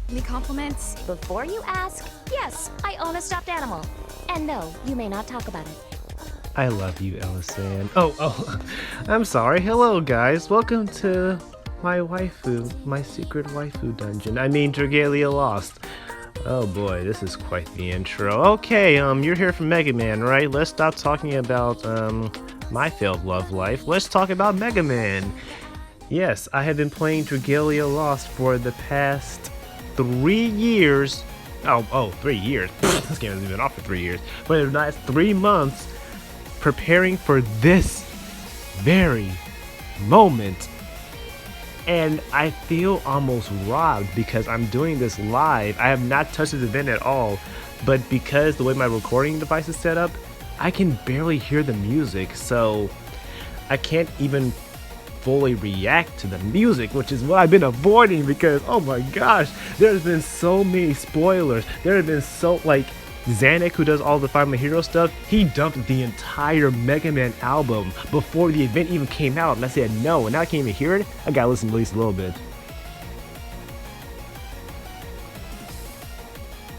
Any compliments? Before you ask, yes, I own a stuffed animal. And no, you may not talk about it. I love you, Ellison. Oh, I'm sorry. Hello, guys. Welcome to my waifu, my secret waifu dungeon. I mean, Dragalia Lost. Oh boy, this is quite the intro. Okay, you're here from MegaMan, right? Let's stop talking about, my failed love life. Let's talk about MegaMan. Yes, I have been playing Dragalia Lost for the past 3 years. Oh, 3 years. This game hasn't been off for 3 years. But in the last 3 months, preparing for this very moment. And I feel almost robbed because I'm doing this live. I have not touched this event at all, but because the way my recording device is set up, I can barely hear the music, so I can't even fully react to the music, which is what I've been avoiding because, oh my gosh, there's been so many spoilers. There have been so, like, Zanuck, who does all the Find My Hero stuff, he dumped the entire Mega Man album before the event even came out, and I said no, and now I can't even hear it. I gotta listen at least a little bit.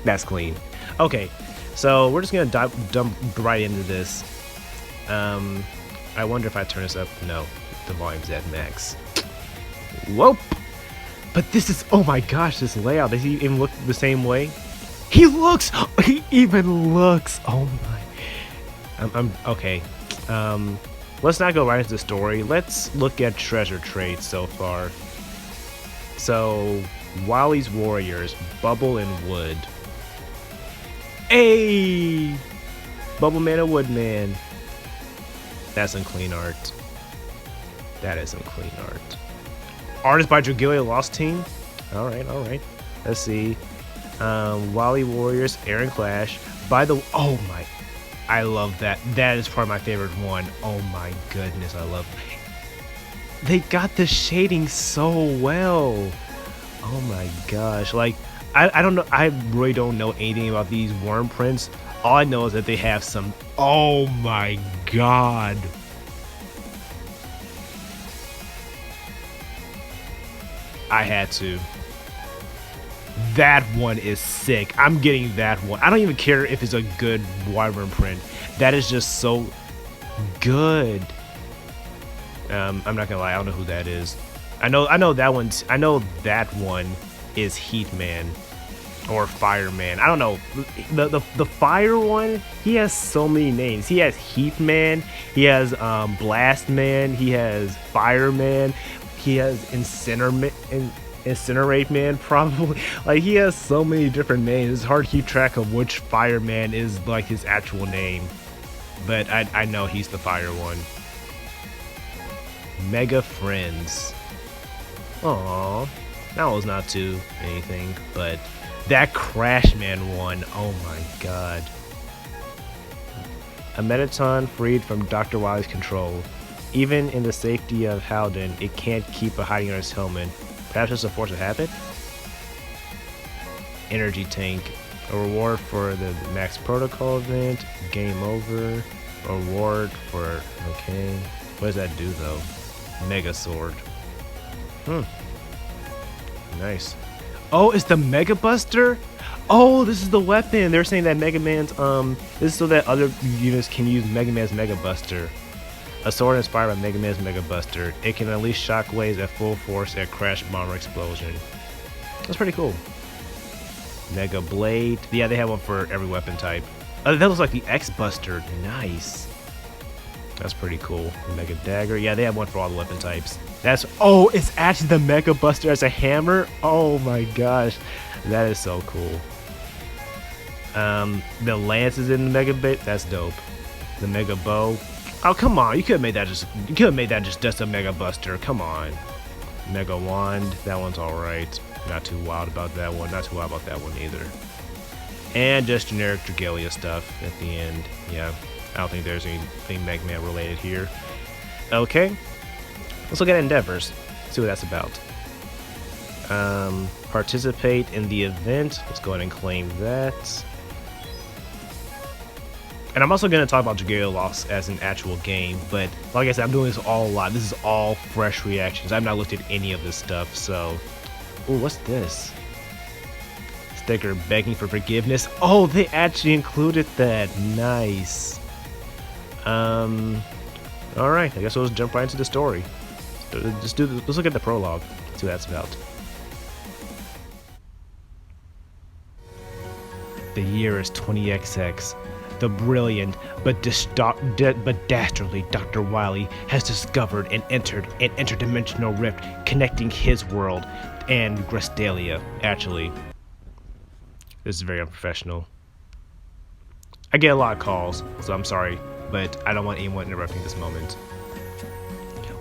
That's clean. Okay, so we're just gonna dump right into this. I wonder if I turn this up. No, the volume's at max. Whoop! But this is, oh my gosh, this layout, does he even look the same way? He even looks, oh my, okay, let's not go right into the story, let's look at treasure trades so far. So, Wally's Warriors, Bubble and Wood. Hey! Bubble Man and Wood Man. That's some clean art. That is some clean art. Artist by Dragalia Lost team? Alright, let's see. Wally Warriors, Aaron Clash. By the oh my, I love that. That is probably my favorite one. Oh my goodness, I love it. They got the shading so well. Oh my gosh, like I don't know. I really don't know anything about these worm prints. All I know is that they have some. Oh my god. I had to. That one is sick. I'm getting that one. I don't even care if it's a good wyvern print. That is just so good. I'm not gonna lie. I don't know who that is. I know that one. I know that one is Heatman or Fireman. I don't know. The fire one. He has so many names. He has Heatman. He has Blastman. He has Fireman. He has Incinerate Man, probably. Like, he has so many different names. It's hard to keep track of which Fireman is like his actual name, but I know he's the fire one. Mega Friends. Aww, that was not too anything, but that Crash Man one, oh my god. A Metaton freed from Dr. Wily's control. Even in the safety of Howden, it can't keep a hiding on its helmet. Perhaps it's a force of habit? Energy tank. A reward for the Max Protocol event. Game over. A reward for... okay. What does that do though? Mega Sword. Nice. Oh, it's the Mega Buster? Oh, this is the weapon. They're saying that Mega Man's... this is so that other units can use Mega Man's Mega Buster. A sword inspired by Mega Man's Mega Buster. It can unleash shockwaves at full force at Crash Bomber Explosion. That's pretty cool. Mega Blade. Yeah, they have one for every weapon type. That looks like the X Buster. Nice. That's pretty cool. Mega Dagger. Yeah, they have one for all the weapon types. That's... oh, it's actually the Mega Buster as a hammer? Oh my gosh. That is so cool. The Lance is in the Mega Bit. That's dope. The Mega Bow. Oh, come on, you could have made that just a Mega Buster. Come on. Mega Wand, that one's alright. Not too wild about that one. Not too wild about that one either. And just generic Dragalia stuff at the end. Yeah, I don't think there's anything Mega Man related here. Okay, let's look at Endeavors. See what that's about. Participate in the event. Let's go ahead and claim that. And I'm also going to talk about Dragalia Lost as an actual game, but like I said, I'm doing this all live. This is all fresh reactions. I've not looked at any of this stuff, so... ooh, what's this? sticker begging for forgiveness. Oh, they actually included that. Nice. Alright, I guess we'll just jump right into the story. Let's look at the prologue. See what that's about. The year is 20XX. The brilliant but dastardly Dr. Wily has discovered and entered an interdimensional rift connecting his world and Dragalia. Actually, this is very unprofessional. I get a lot of calls, so I'm sorry, but I don't want anyone interrupting this moment.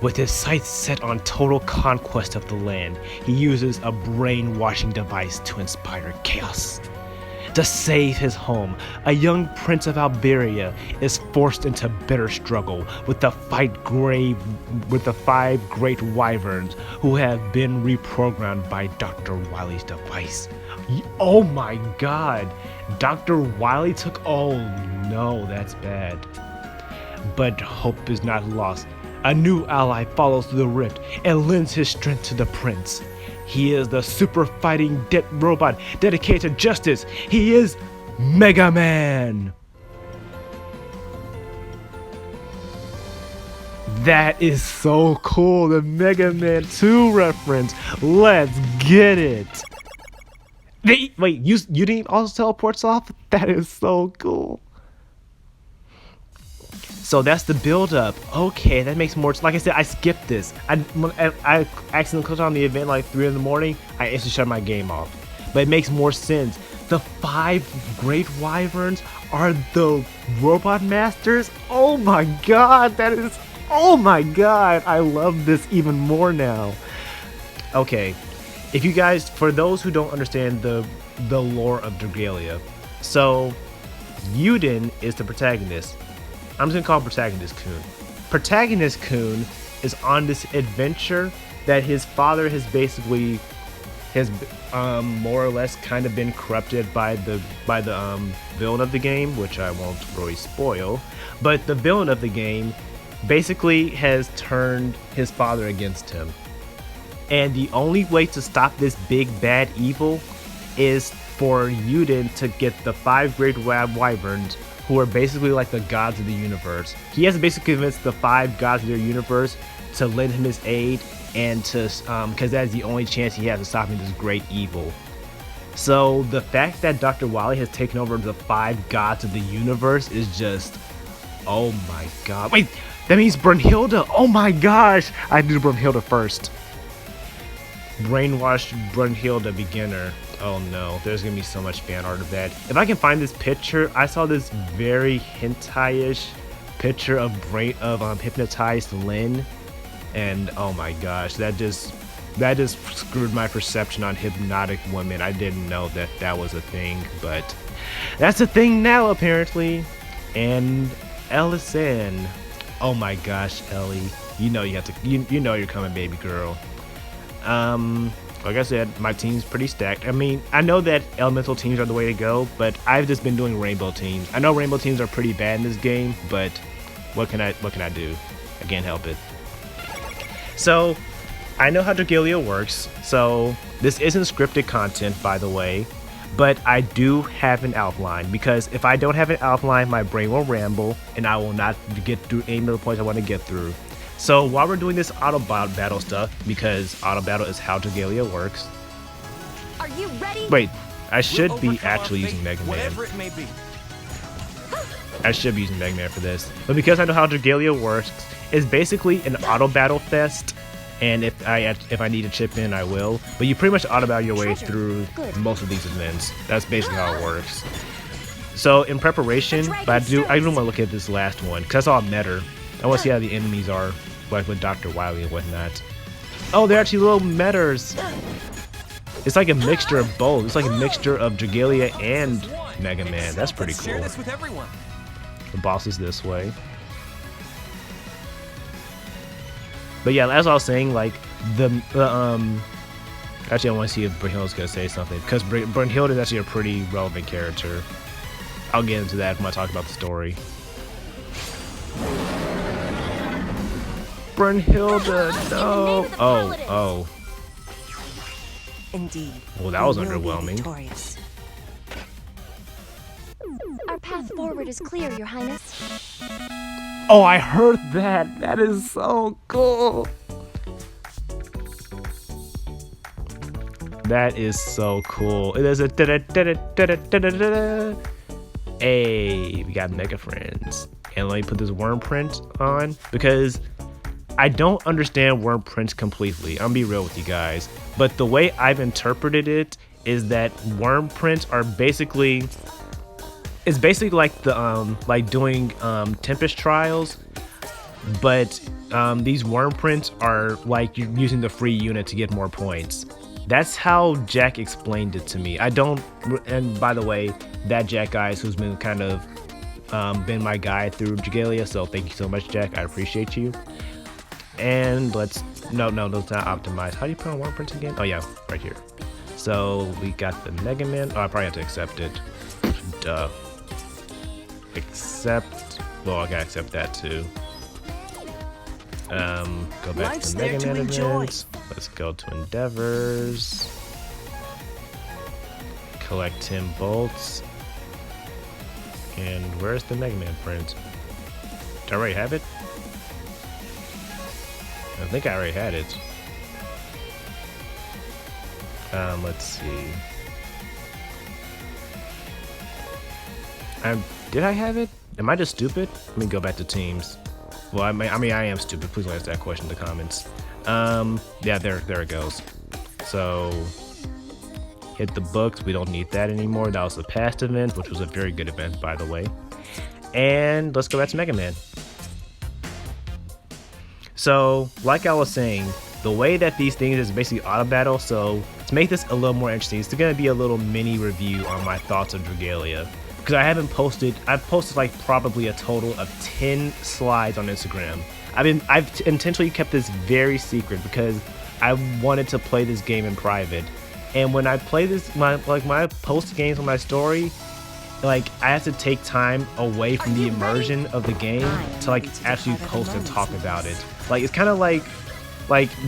With his sights set on total conquest of the land, he uses a brainwashing device to inspire chaos. To save his home, a young prince of Iberia is forced into bitter struggle with the 5 great wyverns who have been reprogrammed by Dr. Wily's device. Oh my god! Dr. Wily took... Oh no, that's bad. But hope is not lost. A new ally follows through the rift and lends his strength to the prince. He is the super fighting robot dedicated to justice. He is MegaMan. That is so cool. The Mega Man 2 reference. Let's get it. Wait, you didn't also teleport off? That is so cool. So that's the build-up. Okay, that makes more. Like I said, I skipped this. I accidentally clicked on the event like 3 in the morning. I instantly shut my game off. But it makes more sense. The 5 great wyverns are the robot masters. Oh my god, that is. Oh my god, I love this even more now. Okay, if you guys, for those who don't understand the lore of Dragalia, so Yuden is the protagonist. I'm just gonna call him Protagonist Kun. Protagonist Kun is on this adventure that his father has basically more or less kind of been corrupted by the villain of the game, which I won't really spoil. But the villain of the game basically has turned his father against him, and the only way to stop this big bad evil is for Yuden to get the 5 great wyverns, who are basically like the gods of the universe. He has to basically convince the 5 gods of their universe to lend him his aid, and to because that is the only chance he has of stopping this great evil. So the fact that Dr. Wily has taken over the 5 gods of the universe is just, oh my god. Wait, that means Brunhilde. Oh my gosh, I do Brunhilde first. Brainwashed Brunhilde beginner. Oh no, there's gonna be so much fan art of that. If I can find this picture, I saw this very hentai-ish picture of hypnotized Lynn, and oh my gosh, that just screwed my perception on hypnotic women. I didn't know that that was a thing, but that's a thing now apparently. And Ellison, oh my gosh, Ellie, you know you have to, you know you're coming, baby girl. Like I said, my team's pretty stacked. I mean, I know that elemental teams are the way to go, but I've just been doing rainbow teams. I know rainbow teams are pretty bad in this game, but what can I do? I can't help it. So, I know how Dragalia works, so this isn't scripted content, by the way, but I do have an outline, because if I don't have an outline, my brain will ramble, and I will not get through any of the points I want to get through. So while we're doing this auto battle stuff, because auto battle is how Dragalia works. Are you ready? Wait, I should be actually using MegaMan. I should be using MegaMan for this, but because I know how Dragalia works, it's basically an auto battle fest. And if I need to chip in, I will. But you pretty much auto battle your way through most of these events. That's basically how it works. So in preparation, but I do want to look at this last one because I saw Metter. I want to see how the enemies are, like with Dr. Wily and whatnot. Oh, they're actually little Metters. It's like a mixture of both. It's like a mixture of Dragalia and MegaMan. That's pretty cool. The boss is this way. But yeah, as I was saying, like actually I want to see if Brunhilde's gonna say something, because Brunhilde is actually a pretty relevant character. I'll get into that when I talk about the story. Brunhilde, no! Oh. Indeed. Well, that was we will be underwhelming. victorious. Our path forward is clear, Your Highness. Oh, I heard that. That is so cool. That is so cool. It is a hey, we got Mega Friends. And let me put this worm print on because I don't understand worm prints completely. I'm gonna be real with you guys. But the way I've interpreted it is that worm prints are basically, it's basically like the like doing Tempest trials, but these worm prints are like you're using the free unit to get more points. That's how Jack explained it to me. I don't, and by the way, that Jack guys who's been kind of been my guide through Dragalia, so thank you so much, Jack. I appreciate you. And let's, no, that's not optimized. How do you put on worm prints again? Oh yeah, right here. So we got the MegaMan. Oh, I probably have to accept it. Duh. Accept. Well, I gotta accept that too. Go back Life's to there to MegaMan enjoy. events. Let's go to endeavors. Collect 10 bolts. And where's the MegaMan print? Did I already have it? I think I already had it. Let's see. Did I have it? Am I just stupid? Let me go back to teams. Well, I mean, I am stupid. Please don't ask that question in the comments. Yeah, there it goes. So, hit the books. We don't need that anymore. That was the past event, which was a very good event, by the way. And let's go back to Mega Man. So, like I was saying, the way that these things is basically auto battle. So, to make this a little more interesting, it's gonna be a little mini review on my thoughts of Dragalia. Because I've posted like probably a total of 10 slides on Instagram. I've intentionally kept this very secret because I wanted to play this game in private. And when I play this, when I post games on my story, like I have to take time away from the immersion of the game to like actually post and talk about it. Like it's kind of like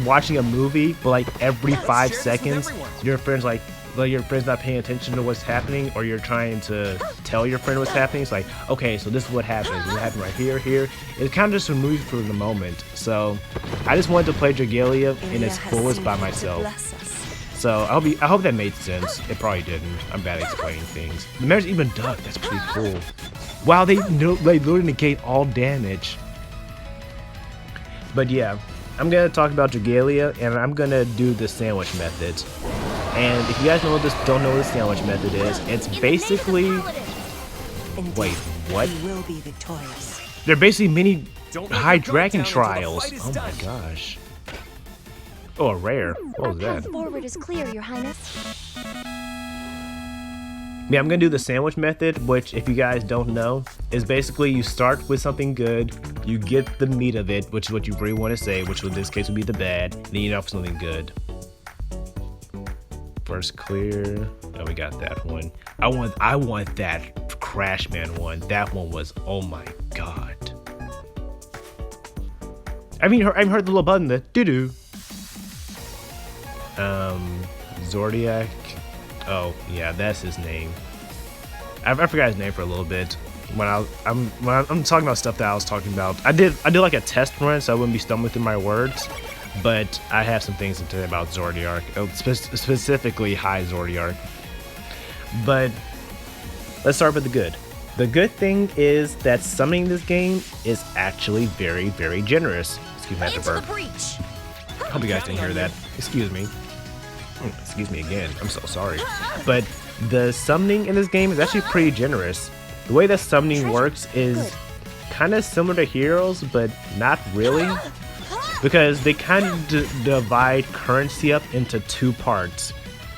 watching a movie, but like every 5 seconds, your friend's like your friend's not paying attention to what's happening, or you're trying to tell your friend what's happening. It's like, okay, so this is what happened. It happened right here. It's kind of just removed from the moment. So I just wanted to play Dragalia in its fullest by myself. So I hope that made sense. It probably didn't. I'm bad at explaining things. The mayor's even duck. That's pretty cool. Wow, they literally negate all damage. But yeah, I'm gonna talk about Dragalia, and I'm gonna do the sandwich method. And if you guys don't know what the sandwich method is, it's basically. Wait, what? Will be victorious. They're basically mini high dragon trials. Oh my gosh. Oh, rare. What was that? Our path forward is clear, Your Highness. Yeah, I'm gonna do the sandwich method, which, if you guys don't know, is basically you start with something good, you get the meat of it, which is what you really want to say, which in this case would be the bad, and then you eat off something good. First clear. Oh, we got that one. I want that Crash Man one. That one was, oh my god. I haven't heard the little button, the doo-doo. Zordiac. Oh yeah, that's his name. I forgot his name for a little bit. When I'm talking about stuff that I was talking about, I did like a test run, so I wouldn't be stumbling through my words. But I have some things to say about Zordiark, specifically High Zordiark. But let's start with the good. The good thing is that summoning this game is actually very, very generous. Excuse me, I have to burp. I hope you guys didn't hear that. Excuse me. Excuse me again. I'm so sorry. But the summoning in this game is actually pretty generous. The way that summoning works is kind of similar to Heroes, but not really. Because they kind of divide currency up into 2 parts.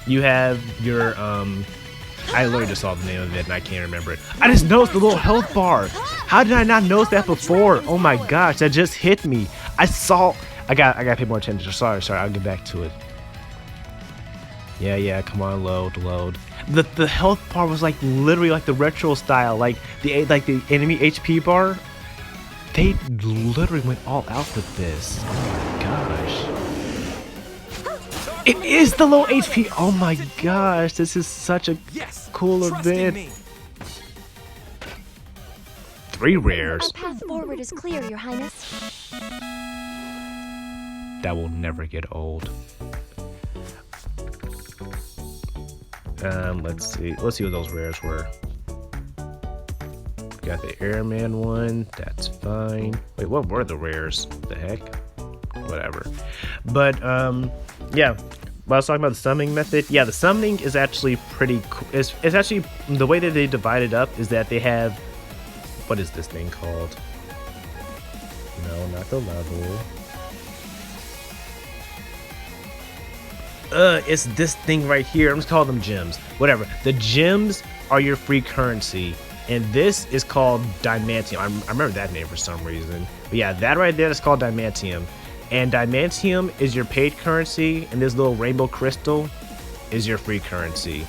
You have your, I literally just saw the name of it and I can't remember it. I just noticed the little health bar. How did I not notice that before? Oh my gosh, that just hit me. I gotta pay more attention. Sorry, I'll get back to it. Yeah, come on, load. The health bar was like literally like the retro style, like the enemy HP bar. They literally went all out with this. Oh my gosh. It is the low HP. Oh my gosh, this is such a cool event. 3 rares. Our path forward is clear, Your Highness. That will never get old. Let's see what those rares were. Got the airman one, that's fine. Wait, what were the rares? The heck? Whatever. But yeah, I was talking about the summoning method. Yeah, the summoning is actually pretty cool. It's actually, the way that they divide it up is that they have, what is this thing called? No, not the level. It's this thing right here. I'm just calling them gems. Whatever. The gems are your free currency. And this is called Diamantium. I remember that name for some reason. But yeah, that right there is called Diamantium. And Diamantium is your paid currency. And this little rainbow crystal is your free currency.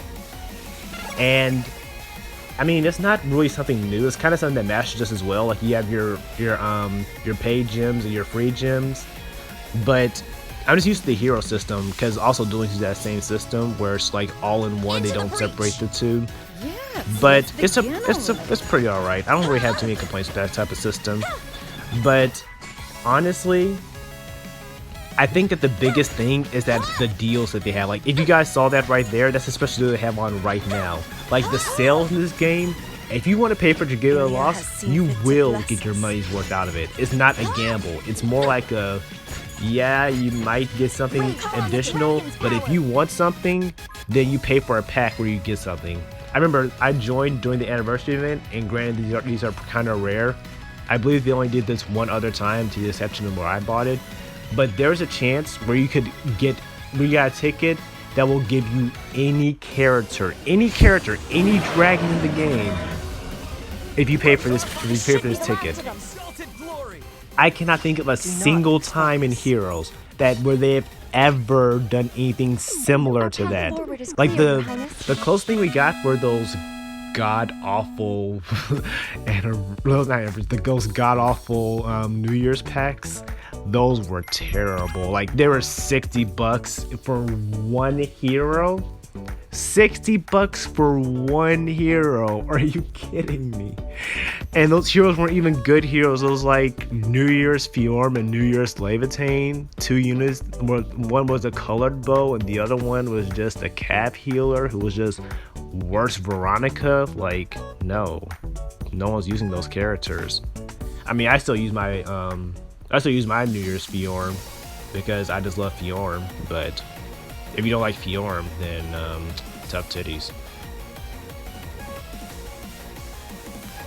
And I mean, it's not really something new. It's kind of something that matches just as well. Like you have your paid gems and your free gems. But I'm just used to the hero system because also Duel Links use that same system where it's like all in one. They don't separate the two. But it's pretty alright. I don't really have too many complaints with that type of system. But honestly, I think that the biggest thing is that the deals that they have. Like if you guys saw that right there, that's especially what they have on right now. Like the sales in this game, if you want to pay for Dragalia Lost, you will get your money's worth out of it. It's not a gamble. It's more like a, yeah, you might get something additional, but if you want something, then you pay for a pack where you get something. I remember I joined during the anniversary event, and granted these are kind of rare. I believe they only did this one other time, to the exception of where I bought it. But there's a chance where you got a ticket that will give you any character, any dragon in the game, if you pay for this ticket. I cannot think of a single time in Heroes where they have ever done anything similar to that. Like the closest thing we got were those god awful New Year's packs. Those were terrible. Like they were $60 for one hero. $60 for one hero. Are you kidding me? And those heroes weren't even good heroes. Those like New Year's Fjorm and New Year's Levitane, 2 units. One was a colored bow and the other one was just a cap healer who was just worse Veronica. Like no one's using those characters. I mean, I still use my New Year's Fjorm because I just love Fjorm, but if you don't like Fjorm, then tough titties.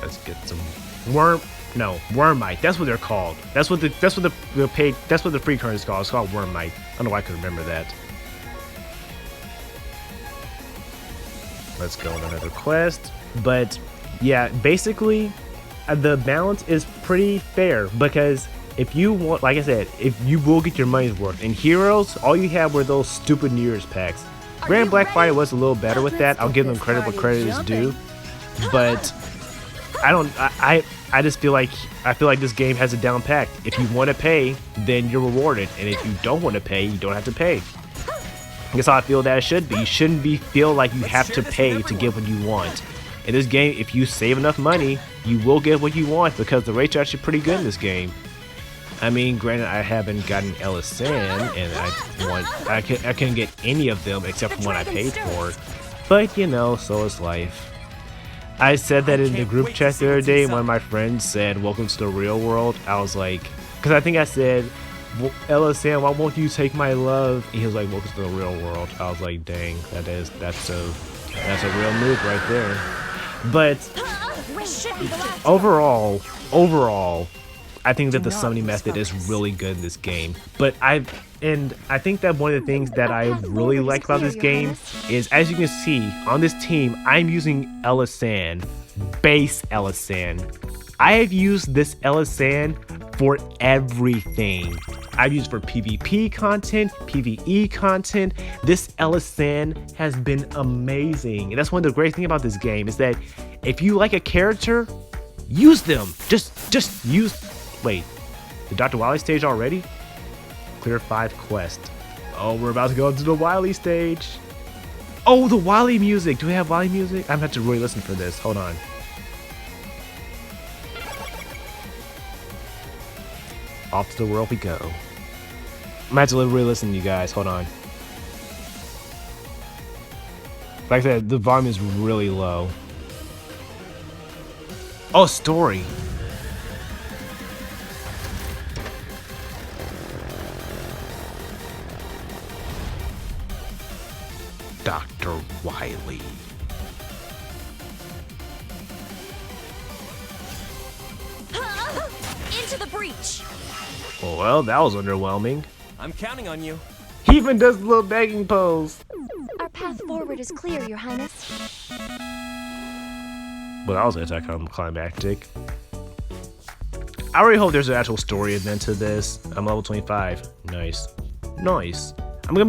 Let's get some Wormite. That's what they're called. That's what the free currency is called. It's called Wormite. I don't know why I could remember that. Let's go on another quest. But yeah, basically the balance is pretty fair because if you want, like I said, if you will get your money's worth. In Heroes, all you had were those stupid New Year's packs. Grand Black Friday was a little better with that. I'll give them credit where credit is due. But I just feel like this game has a down packed. If you want to pay, then you're rewarded, and if you don't want to pay, you don't have to pay. That's how I feel that it should be. You shouldn't feel like you have to pay to get what you want. In this game, if you save enough money, you will get what you want because the rates are actually pretty good in this game. I mean, granted, I haven't gotten LSN, and I couldn't get any of them except for one I paid for. But you know, so is life. I said that in the group chat the other day. One of my friends said, "Welcome to the real world." I was like, because I think I said, "LSN, why won't you take my love?" And he was like, "Welcome to the real world." I was like, "Dang, that's a real move right there." But overall, I think that the summoning method is really good in this game. But I think that one of the things that I really like about this game is, as you can see on this team, I'm using Elisan, base Elisan. I have used this Elisan for everything. I've used it for PvP content, PvE content. This Elisan has been amazing. And that's one of the great things about this game is that if you like a character, use them. Just use. Wait, the Dr. Wily stage already? Clear 5 quest. Oh, we're about to go to the Wily stage. Oh, the Wily music. Do we have Wily music? I'm gonna have to really listen for this. Hold on. off to the world we go. I might have to really listen to you guys. Hold on. Like I said, the volume is really low. Oh, story. Dr. Wily. Into the breach. Well, that was underwhelming. I'm counting on you. He even does the little begging pose. Our path forward is clear, Your Highness. Well, that was anticlimactic. I really hope there's an actual story event to this. I'm level 25. Nice. Nice. I'm gonna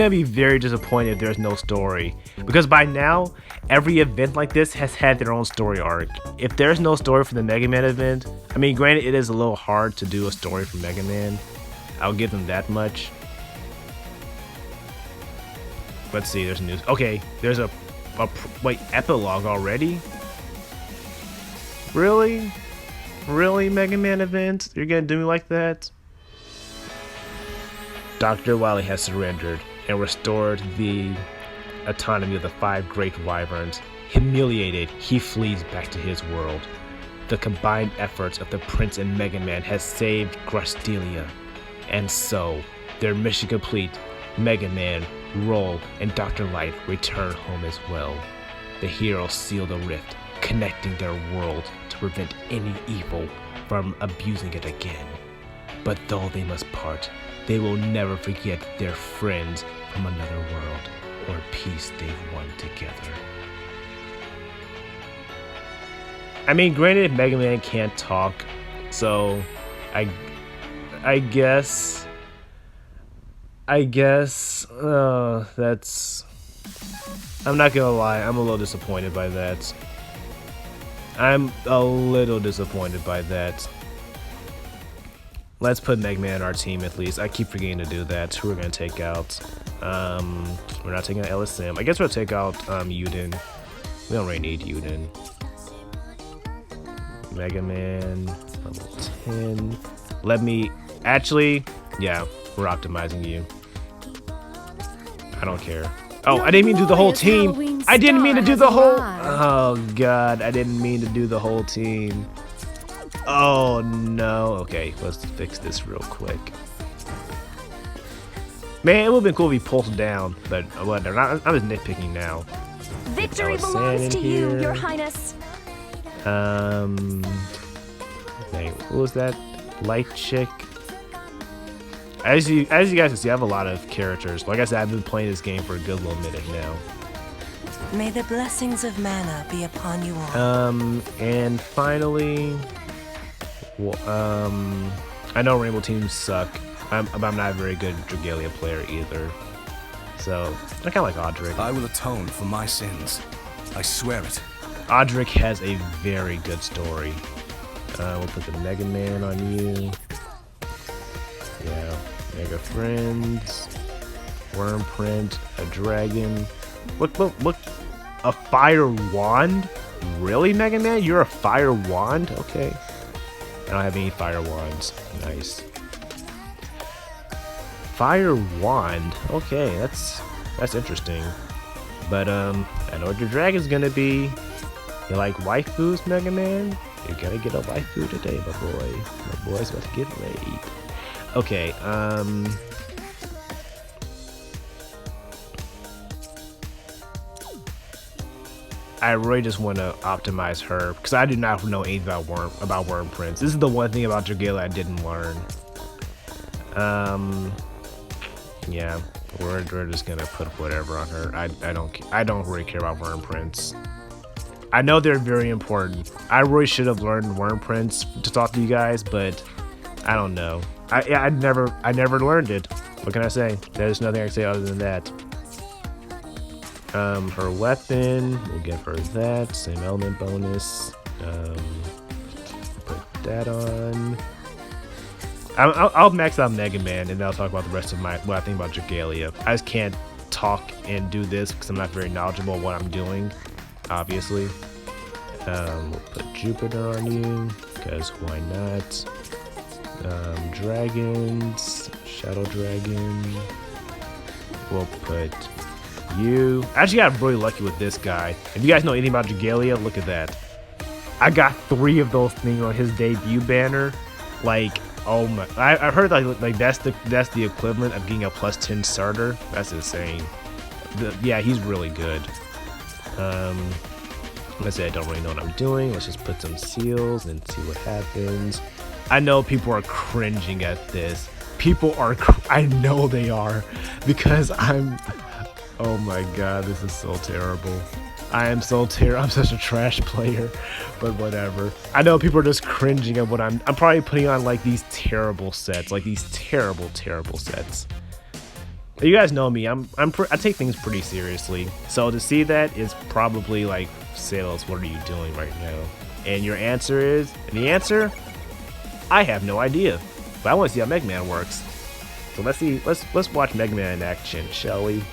be very disappointed if there's no story, because by now every event like this has had their own story arc. If there's no story for the MegaMan event, I mean, granted, it is a little hard to do a story for MegaMan. I'll give them that much. Let's see. There's news. Okay, there's a wait, epilogue already. Really, really, MegaMan event? You're gonna do me like that? Dr. Wily has surrendered and restored the autonomy of the 5 great wyverns. Humiliated, he flees back to his world. The combined efforts of the Prince and MegaMan has saved Grastelia. And so, their mission complete, MegaMan, Roll, and Dr. Light return home as well. The heroes seal the rift, connecting their world to prevent any evil from abusing it again. But though they must part, they will never forget their friends from another world or peace they've won together. I mean, granted, MegaMan can't talk, so I guess that's. I'm not gonna lie, I'm a little disappointed by that. Let's put MegaMan on our team at least. I keep forgetting to do that. Who we're gonna take out? We're not taking out LSM. I guess we'll take out Yuden. We don't really need Yuden. MegaMan level 10. Let me actually, yeah, we're optimizing you. I don't care. Oh, I didn't mean to do the whole team. I didn't mean to do the whole. Oh God, I didn't mean to do the whole team. Oh no. Okay, let's fix this real quick. Man, it would have been cool if he pulsed down, but whatever. I'm just nitpicking now. Victory belongs to you, Your Highness. Dang, what was that? Light chick. As you guys can see, I have a lot of characters. Like I said, I've been playing this game for a good little minute now. May the blessings of mana be upon you all. And finally, I know Rainbow teams suck, but I'm not a very good Dragalia player either. So I kind of like Audric. I will atone for my sins. I swear it. Audric has a very good story. We'll put the MegaMan on you. Yeah, Mega Friends, Wormprint, a dragon. Look, a fire wand? Really, MegaMan? You're a fire wand? Okay. I don't have any fire wands. Nice. Fire wand. Okay, that's interesting. But I know what your dragon's gonna be. You like waifus, MegaMan? You're gonna get a waifu today, my boy. My boy's about to get laid. Okay, I really just want to optimize her because I do not know anything about Wormprints. This is the one thing about Dragalia I didn't learn. Yeah, we're just gonna put whatever on her. I don't really care about Wormprints. I know they're very important. I really should have learned Wormprints to talk to you guys, but I don't know. I never learned it. What can I say? There's nothing I can say other than that. Her weapon, we'll give her that. Same element bonus. Put that on. I'll max out MegaMan and then I'll talk about the rest of what I think about Dragalia. I just can't talk and do this because I'm not very knowledgeable of what I'm doing, obviously. We'll put Jupiter on you because why not? Dragons, Shadow Dragon. We'll put you. I actually got really lucky with this guy. If you guys know anything about Dragalia, look at that. I got 3 of those things on his debut banner. Like, oh my! I heard like that's the equivalent of getting a +10 starter. That's insane. Yeah, he's really good. Let's say I don't really know what I'm doing. Let's just put some seals and see what happens. I know people are cringing at this. People are, I know they are, because oh my god, this is so terrible. I am so terrible. I'm such a trash player, but whatever. I know people are just cringing at what I'm probably putting on like these terrible sets, like these terrible sets. You guys know me. I take things pretty seriously. So to see that is probably like, Sales, what are you doing right now? And your answer is, the answer, I have no idea. But I want to see how MegaMan works. So let's see. Let's watch MegaMan in action, shall we?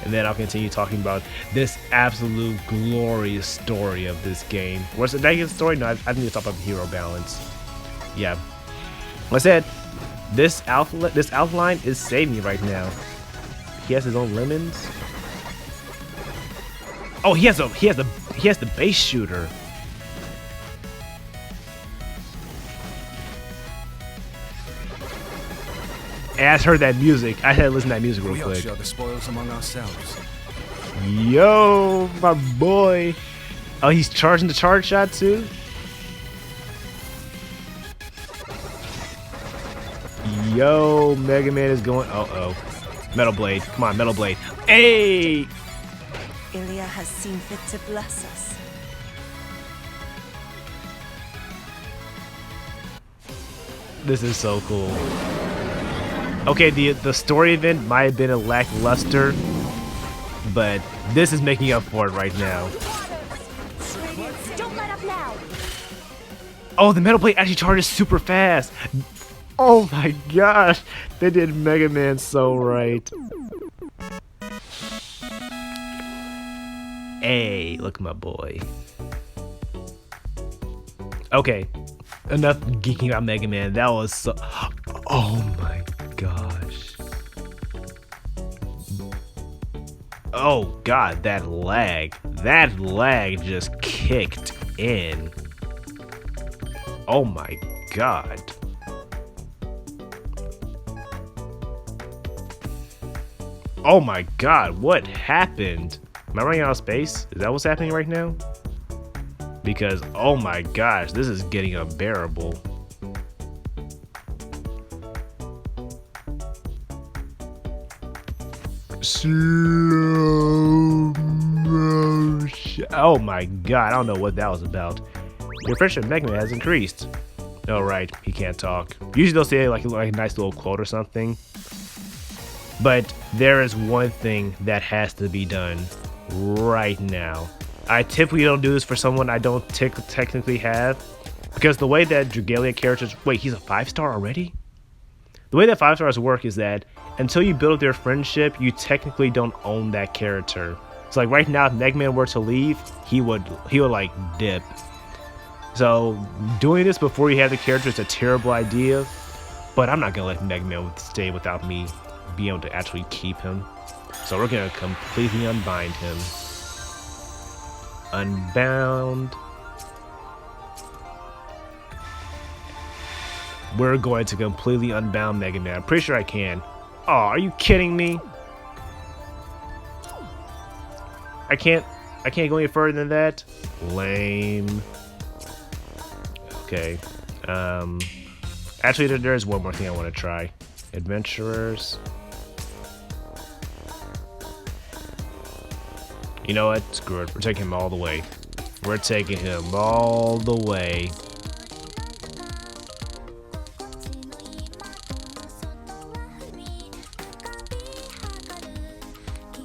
And then I'll continue talking about this absolute glorious story of this game. What's the negative story? No, I need to talk about the hero balance. Yeah. Like I said, this outline is saving me right now. He has his own lemons. Oh, he has the base shooter. And I heard that music. I had to listen to that music real quick. We all share the spoils among ourselves. Yo, my boy. Oh, he's charging the charge shot too? Yo, MegaMan is going. Uh-oh. Metal Blade. Come on, Metal Blade. Hey! Ilya has seen fit to bless us. This is so cool. Okay, the story event might have been a lackluster, but this is making up for it right now. Don't let up now. Oh, the Metal Blade actually charges super fast. Oh my gosh, they did MegaMan so right. Hey, look at my boy. Okay, enough geeking about MegaMan. That was so... Oh my gosh. Oh god, that lag. That lag just kicked in. Oh my god. Oh my god, what happened? Am I running out of space? Is that what's happening right now? Because, oh my gosh, this is getting unbearable. Slow motion. Oh my god, I don't know what that was about. Your friendship with MegaMan has increased. Oh right, he can't talk. Usually they'll say like a nice little quote or something. But there is one thing that has to be done right now. I typically don't do this for someone I don't technically have, because the way that Dragalia characters... Wait, he's a 5-star already? The way that 5-stars work is that until you build up their friendship, you technically don't own that character. So like right now, if MegaMan were to leave, he would like dip. So doing this before you have the character is a terrible idea, but I'm not gonna let MegaMan stay without me being able to actually keep him. So we're gonna completely unbind him. Unbound. We're going to completely unbound MegaMan. I'm pretty sure I can. Oh, are you kidding me? I can't go any further than that. Lame. Okay. Actually, there is one more thing I want to try. Adventurers. You know what? Screw it. We're taking him all the way. We're taking him all the way.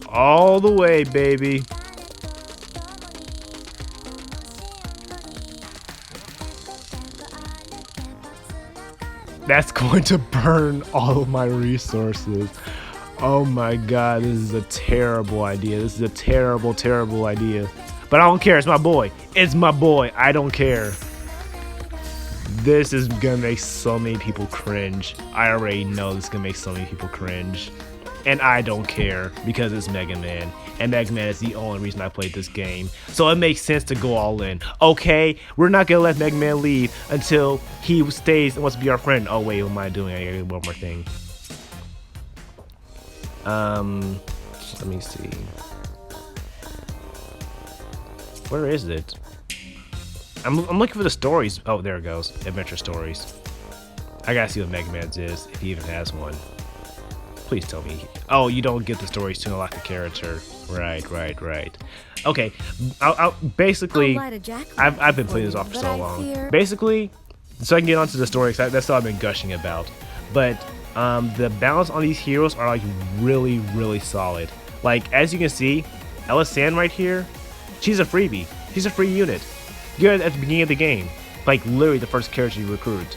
All the way, baby. That's going to burn all of my resources. Oh my god, this is a terrible idea. This is a terrible, terrible idea. But I don't care. It's my boy. It's my boy. I don't care. This is gonna make so many people cringe. I already know this is gonna make so many people cringe. And I don't care because it's Mega Man. And Mega Man is the only reason I played this game. So it makes sense to go all in. Okay, we're not gonna let Mega Man leave until he stays and wants to be our friend. Oh wait, what am I doing? I gotta do one more thing. Let me see. Where is it? I'm looking for the stories. Oh, there it goes. Adventure stories. I gotta see what Mega Man's is, if he even has one. Please tell me. Oh, you don't get the stories to unlock a character. Right. Okay, basically, I've been playing this off for so long. Basically, so I can get onto the story, because that's all I've been gushing about. But the balance on these heroes are like really, really solid. Like, as you can see, Ella Sand right here, she's a freebie. She's a free unit. You're at the beginning of the game. Like, literally the first character you recruit.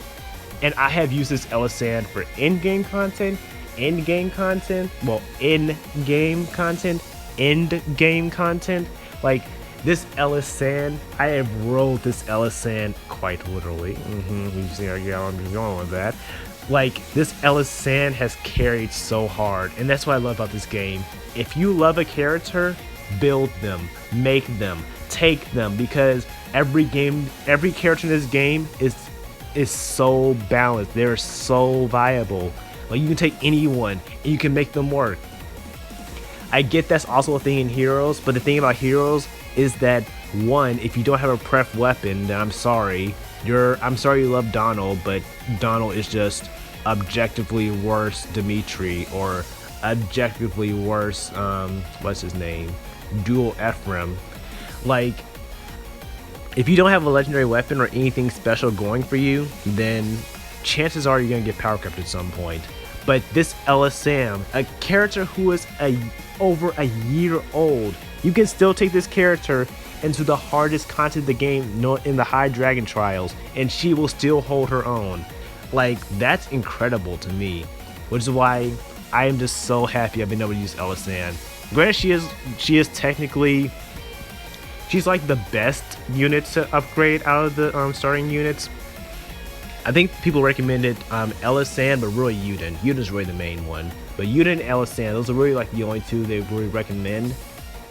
And I have used this Ella Sand for in-game content, end-game content, like this Ella Sand, I have rolled this Ella Sand quite literally. You see how I'm going with that. Like, this Ella Sand has carried so hard, and that's what I love about this game. If you love a character, build them, make them, take them, because every character in this game is so balanced. They're so viable. Like, you can take anyone and you can make them work. I get that's also a thing in Heroes, but the thing about Heroes is that, one, if you don't have a pref weapon, then I'm sorry. I'm sorry you love Donald, but Donald is just objectively worse Dimitri, or objectively worse, what's his name? Dual Ephraim. Like, if you don't have a legendary weapon or anything special going for you, then chances are you're gonna get power crept at some point. But this Ella Sam, a character who is over a year old, you can still take this character into the hardest content of the game, in the High Dragon Trials, and she will still hold her own. Like, that's incredible to me, which is why I am just so happy I've been able to use Ella Sand. Granted, she is technically, she's like the best unit to upgrade out of the starting units. I think people recommended Ella Sand, but really Yuden. Yuden's really the main one. But Yuden and Ella Sand, those are really like the only two they really recommend.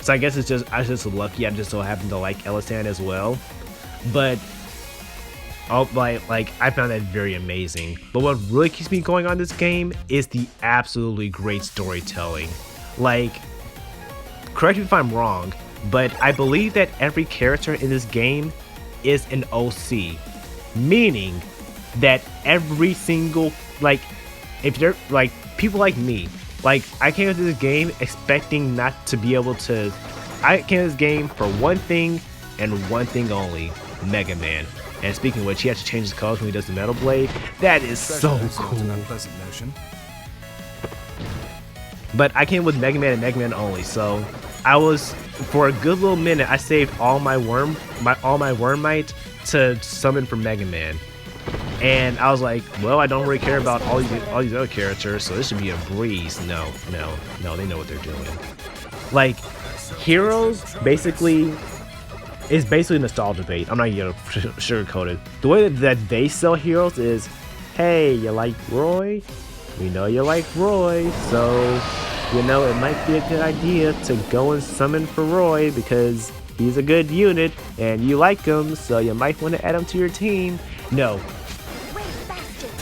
So I guess I was just lucky. I just so happened to like Ella Sand as well. But like I found that very amazing. But what really keeps me going on this game is the absolutely great storytelling. Like, correct me if I'm wrong, but I believe that every character in this game is an OC, meaning that every single, like, if you're like people like me, like, I came into this game expecting not to be able to, I came into this game for one thing and one thing only: Mega Man. And speaking of which, he has to change his colors when he does the Metal Blade. That is so cool. But I came with Mega Man and Mega Man only, so I was, for a good little minute, I saved all my Wormite to summon for Mega Man. And I was like, well, I don't really care about all these other characters, so this should be a breeze. No, they know what they're doing. Like, Heroes basically is basically nostalgia bait. I'm not gonna sugarcoat it. The way that they sell Heroes is, hey, you like Roy? We know you like Roy, so you know it might be a good idea to go and summon for Roy because he's a good unit and you like him, so you might want to add him to your team. No.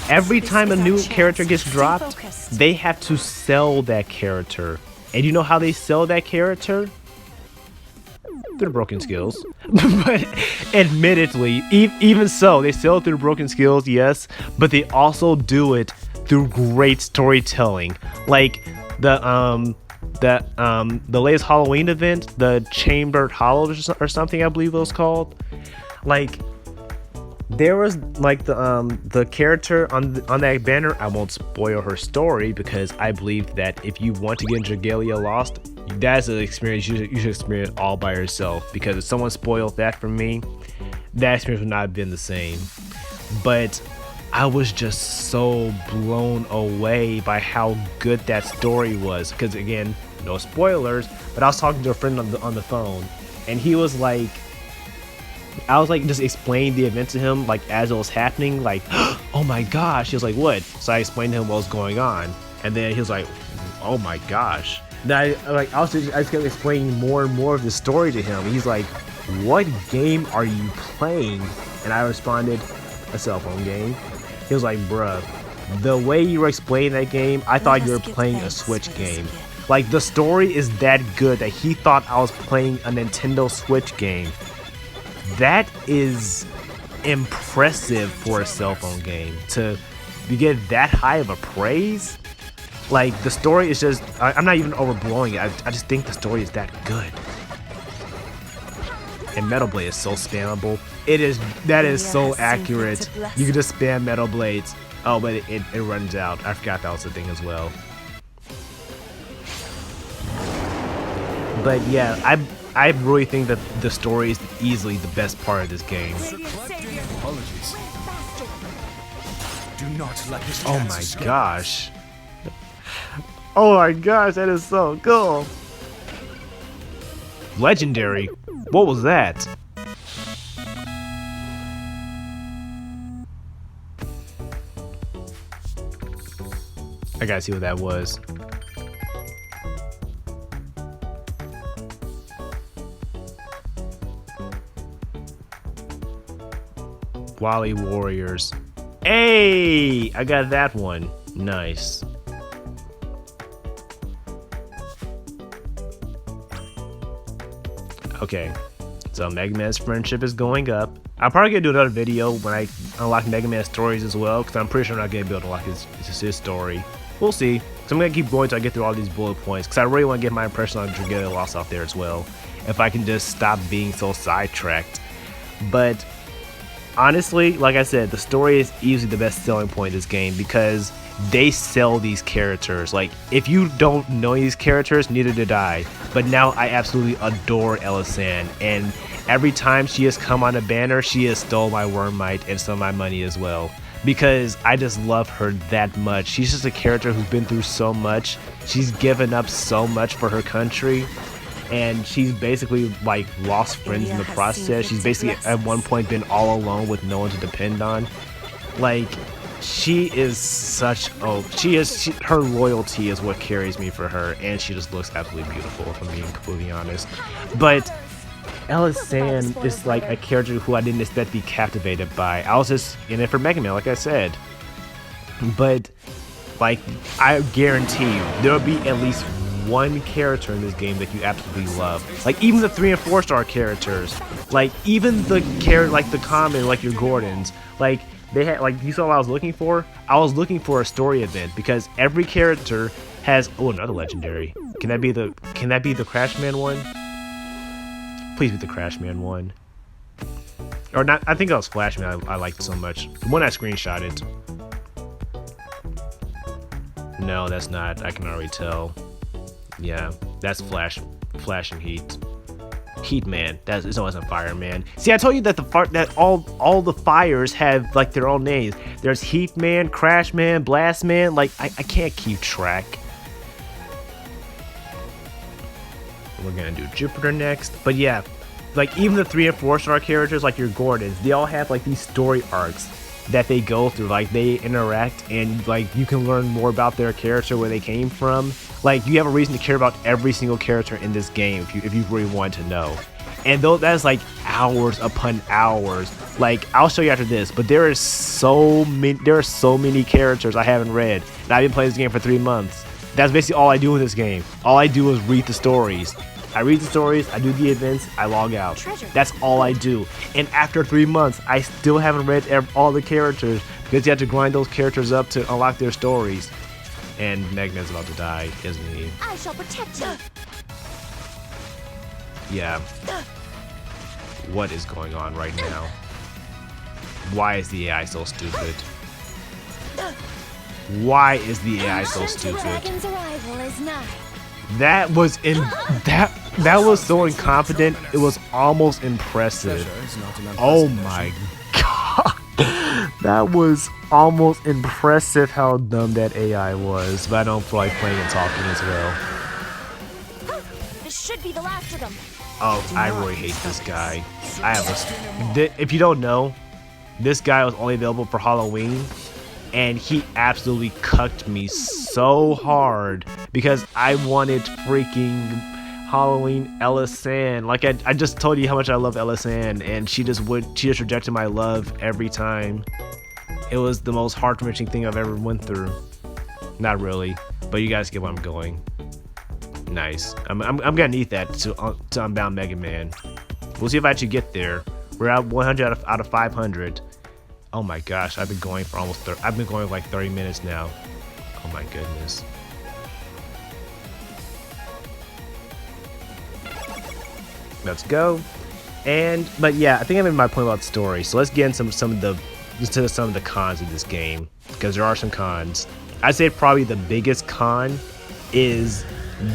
Every time a new character gets dropped, they have to sell that character. And you know how they sell that character? Through broken skills. But admittedly, even so, they sell it through broken skills, yes, but they also do it through great storytelling. Like the latest Halloween event, the Chambered Hollows or something, I believe it was called. Like, there was like the character on that banner. I won't spoil her story because I believe that if you want to get into Dragalia Lost, that's an experience you should experience all by yourself, because if someone spoiled that for me, that experience would not have been the same. But I was just so blown away by how good that story was, because again, no spoilers, but I was talking to a friend on the phone, and he was like, I was like just explaining the event to him like as it was happening, like, oh my gosh. He was like, what? So I explained to him what was going on, and then he was like, oh my gosh. Then I just kept explaining more and more of the story to him. He's like, what game are you playing? And I responded, a cell phone game. He was like, bruh, the way you were explaining that game, I thought you were playing a Switch game. Like, the story is that good that he thought I was playing a Nintendo Switch game. That is impressive for a cell phone game. To get that high of a praise? Like, the story is just, I'm not even overblowing it. I just think the story is that good. And Metal Blade is so spammable. That is so accurate. You can just spam Metal Blades. Oh, but it runs out. I forgot that was the thing as well. But yeah, I really think that the story is easily the best part of this game. Apologies. Do not let this Oh my gosh. Oh my gosh, that is so cool. Legendary. What was that? I gotta see what that was. Wally Warriors. Hey! I got that one. Nice. Okay. So MegaMan's friendship is going up. I'm probably gonna do another video when I unlock MegaMan's stories as well, because I'm pretty sure I'm not gonna be able to unlock his story. We'll see. So I'm gonna keep going till I get through all these bullet points, because I really want to get my impression on Dragalia Lost out there as well. If I can just stop being so sidetracked. But honestly, like I said, the story is easily the best selling point of this game because they sell these characters. Like, if you don't know these characters, neither did I. But now I absolutely adore Elisan, and every time she has come on a banner, she has stole my Wormite and some of my money as well. Because I just love her that much. She's just a character who's been through so much. She's given up so much for her country. And she's basically like lost friends in the process. She's basically at one point been all alone with no one to depend on. Like, she is such her loyalty is what carries me for her, and she just looks absolutely beautiful, if I'm being completely honest. But Elisan is like a character who I didn't expect to be captivated by. I was just in it for MegaMan, like I said. But like, I guarantee you there'll be at least one character in this game that you absolutely love. Like, even the 3 and 4 star characters, like even the like the common, like your Gordons, like they had, like, you saw what I was looking for? I was looking for a story event because every character has, oh, another legendary. Can that be the Crashman one? Please be the Crashman one. Or not, I think that was Flashman I liked so much. The one I screenshotted. No, that's not. I can already tell. Yeah, that's Flash and Heat. Heat Man. It wasn't Fireman. See, I told you that all the fires have like their own names. There's Heat Man, Crash Man, Blast Man. Like, I can't keep track. We're gonna do Jupiter next. But yeah, like even the 3 and 4 star characters, like your Gordons, they all have like these story arcs that they go through. Like, they interact, and like you can learn more about their character, where they came from. Like, you have a reason to care about every single character in this game if you really want to know. And though that's like hours upon hours. Like, I'll show you after this, but there are so many characters I haven't read, and I've been playing this game for 3 months. That's basically all I do in this game. All I do is read the stories. I read the stories, I do the events, I log out. That's all I do. And after 3 months, I still haven't read all the characters because you have to grind those characters up to unlock their stories. And MegaMan's about to die, isn't he? I shall protect you. Yeah. What is going on right now? Why is the AI so stupid? Why is the AI so stupid? Dragon's arrival is nigh. That was that was so incompetent. It was almost impressive. Oh my god. That was almost impressive how dumb that AI was. But I don't feel like playing and talking as well. This should be the last of them. Oh, I really hate this guy. If you don't know, this guy was only available for Halloween, and he absolutely cucked me so hard because I wanted freaking Halloween Ella San. Like I just told you how much I love Ella San, and she just rejected my love every time. It was the most heart-wrenching thing I've ever went through. Not really, but you guys get where I'm going. Nice. I'm gonna need that to unbound MegaMan. We'll see if I actually get there. We're at 100 out of 500. Oh my gosh, I've been going for almost I've been going like 30 minutes now. Oh my goodness. Let's go. But yeah, I think I made my point about the story. So let's get into some of the cons of this game, because there are some cons. I'd say probably the biggest con is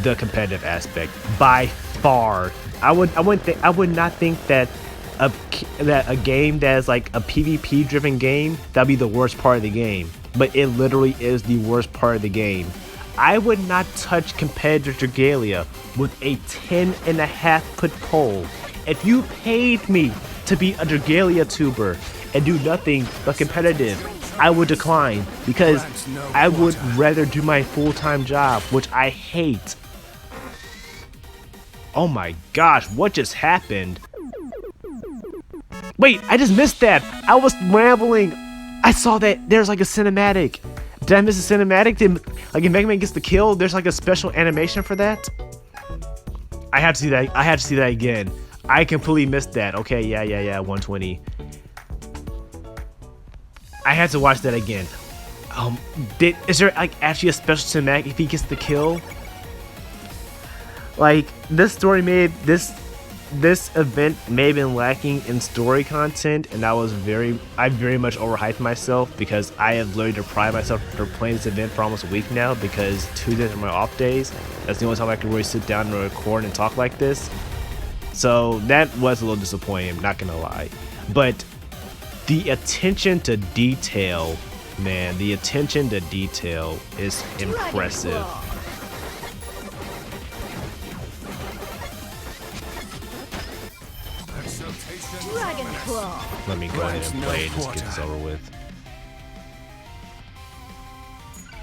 the competitive aspect by far. I would not think that a game that is like a PvP driven game, that'd be the worst part of the game, but it literally is the worst part of the game. I would not touch competitive Dragalia with a 10.5 foot pole. If you paid me to be a Dragalia tuber and do nothing but competitive, I would decline, because I would rather do my full-time job, which I hate. Oh my gosh, what just happened? Wait, I just missed that. I was rambling. I saw that there's like a cinematic. Did I miss a cinematic? Like if MegaMan gets the kill, there's like a special animation for that? I have to see that. I have to see that again. I completely missed that. Okay, yeah, 120. I had to watch that again. Is there like actually a special cinematic if he gets the kill? Like this story this event may have been lacking in story content, and I very much overhyped myself, because I have literally deprived myself from playing this event for almost a week now, because Tuesdays are my off days. That's the only time I can really sit down and record and talk like this. So that was a little disappointing, I'm not gonna lie. But the attention to detail, man, the attention to detail is impressive. Dragon Claw. Let me go ahead and play it, just get this over with.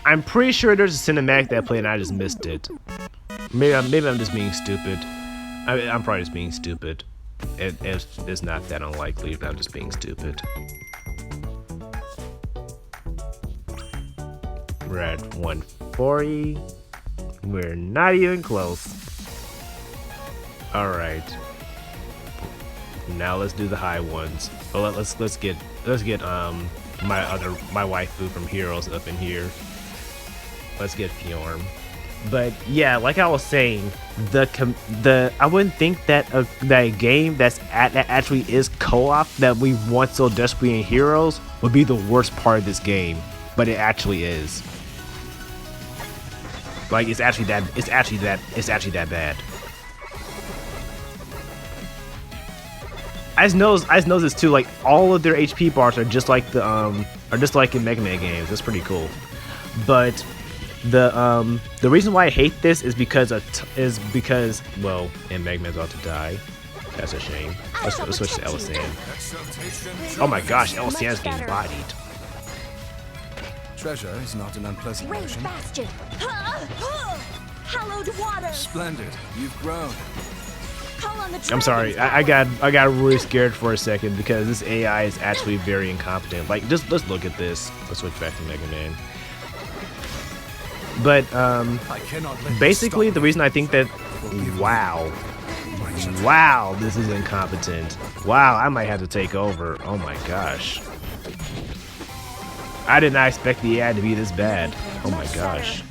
I'm pretty sure there's a cinematic that I played and I just missed it. Maybe I'm just being stupid. I'm probably just being stupid. It's not that unlikely, but I'm just being stupid. We're at 140. We're not even close. Alright. Now let's do the high ones. Well, let's get my waifu from Heroes up in here. Let's get Fjorm. But yeah, like I was saying, I wouldn't think that a game that actually is co-op that we want so desperately in Heroes would be the worst part of this game, but it actually is. Like it's actually that bad. I just noticed this too. Like all of their HP bars are just like in MegaMan games. That's pretty cool. But the reason why I hate this is because well, and MegaMan's about to die. That's a shame. Let's switch to Ella San. Oh my gosh, Ella San's getting bodied. Treasure is not an unpleasant notion. Bastion. Hallowed water. Splendid, you've grown. I'm sorry, I got really scared for a second because this AI is actually very incompetent. Like, just let's look at this. Let's switch back to MegaMan. But basically the reason I think that wow, this is incompetent. Wow, I might have to take over. Oh my gosh. I did not expect the AI to be this bad. Oh my gosh.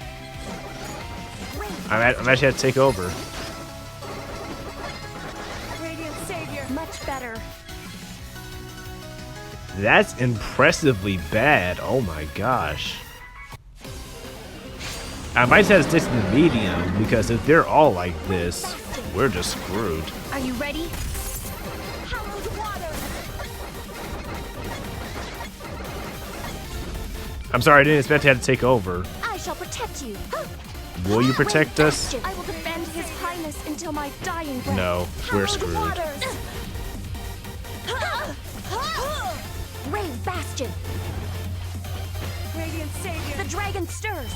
I'm actually have to take over. Much better. That's impressively bad. Oh my gosh. I might have to stick to the medium, because if they're all like this, we're just screwed. Are you ready? I'm sorry, I didn't expect to have to take over. I shall protect you. Will you protect us? I will defend His Highness until my dying breath. No, we're Hallowed screwed. waters. Rave Bastion. Radiant Savior. The dragon stirs.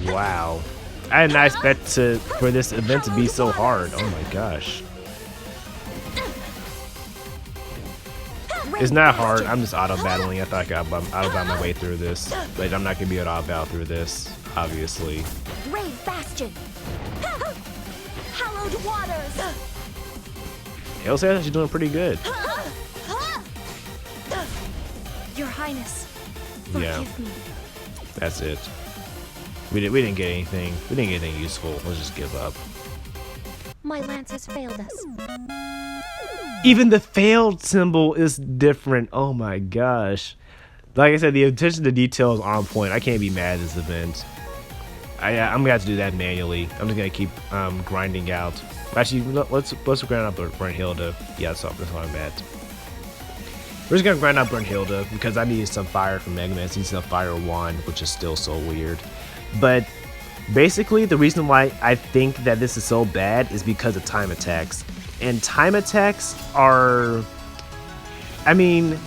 Wow. I did not expect for this event to be so hard. Oh my gosh. It's not hard. I'm just auto battling. I thought I could auto battle my way through this. But I'm not gonna be able to auto battle through this, obviously. Rave Bastion. Hallowed waters. Hell's actually doing pretty good. Your Highness, Yeah. forgive me. That's it. We didn't get anything. We didn't get anything useful. Let's just give up. My lance has failed us. Even the failed symbol is different. Oh my gosh. Like I said, the attention to detail is on point. I can't be mad at this event. I'm gonna have to do that manually. I'm just gonna keep grinding out. Actually, let's grind out Brunhilde. Yeah, that's all I'm at. We're just gonna grind out Brunhilde because I need some fire from MegaMan. I need some fire wand, which is still so weird. But basically, the reason why I think that this is so bad is because of time attacks. And time attacks are, I mean,